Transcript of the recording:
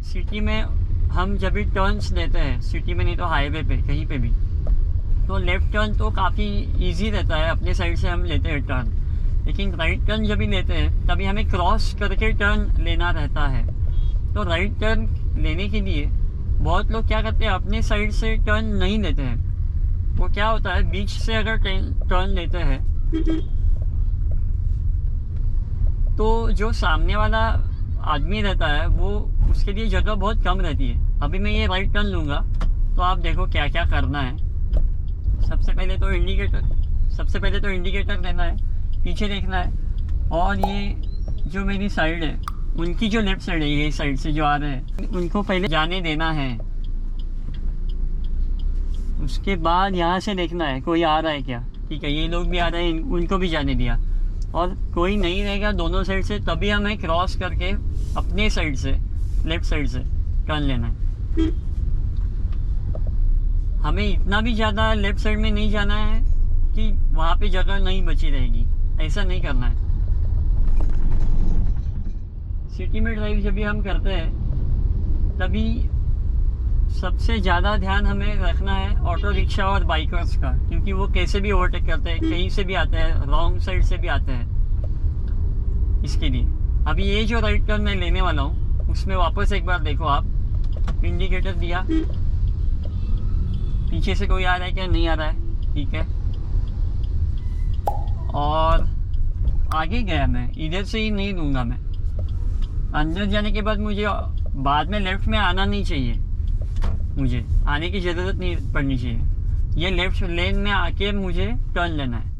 City में हम जब भी टर्न्स लेते हैं, सिटी में नहीं तो हाईवे पे कहीं पे भी, तो लेफ़्ट टर्न तो काफ़ी इजी रहता है, अपने साइड से हम लेते हैं टर्न। लेकिन राइट टर्न जब भी लेते हैं तभी हमें क्रॉस करके टर्न लेना रहता है। तो राइट टर्न लेने के लिए बहुत लोग क्या करते हैं, अपने साइड से टर्न नहीं लेते हैं। वो क्या होता है, बीच से अगर टर्न लेते हैं तो जो सामने वाला आदमी रहता है वो उसके लिए जगह बहुत कम रहती है। अभी मैं ये राइट टर्न लूँगा तो आप देखो क्या क्या करना है। सबसे पहले तो इंडिकेटर देना है, पीछे देखना है, और ये जो मेरी साइड है उनकी जो लेफ़्ट साइड है, ये साइड से जो आ रहे हैं उनको पहले जाने देना है। उसके बाद यहाँ से देखना है कोई आ रहा है क्या, ठीक है, ये लोग भी आ रहे हैं, उनको भी जाने दिया, और कोई नहीं रहेगा दोनों साइड से, तभी हमें क्रॉस करके अपने साइड से, लेफ़्ट साइड से टर्न लेना है। हमें इतना भी ज़्यादा लेफ़्ट साइड में नहीं जाना है कि वहाँ पे जगह नहीं बची रहेगी, ऐसा नहीं करना है। सिटी में ड्राइव जब भी हम करते हैं तभी सबसे ज़्यादा ध्यान हमें रखना है ऑटो रिक्शा और बाइकर्स का, क्योंकि वो कैसे भी ओवरटेक करते हैं, कहीं से भी आते हैं, रॉन्ग साइड से भी आते हैं। इसके लिए अभी ये जो राइट टर्न मैं लेने वाला हूँ उसमें वापस एक बार देखो आप, इंडिकेटर दिया, पीछे से कोई आ रहा है क्या, नहीं आ रहा है, ठीक है, और आगे गया मैं, इधर से ही नहीं दूंगा मैं। अंदर जाने के बाद मुझे बाद में लेफ़्ट में आना नहीं चाहिए, मुझे आने की ज़रूरत नहीं पड़नी चाहिए। ये लेफ़्ट लेन में आके मुझे टर्न लेना है।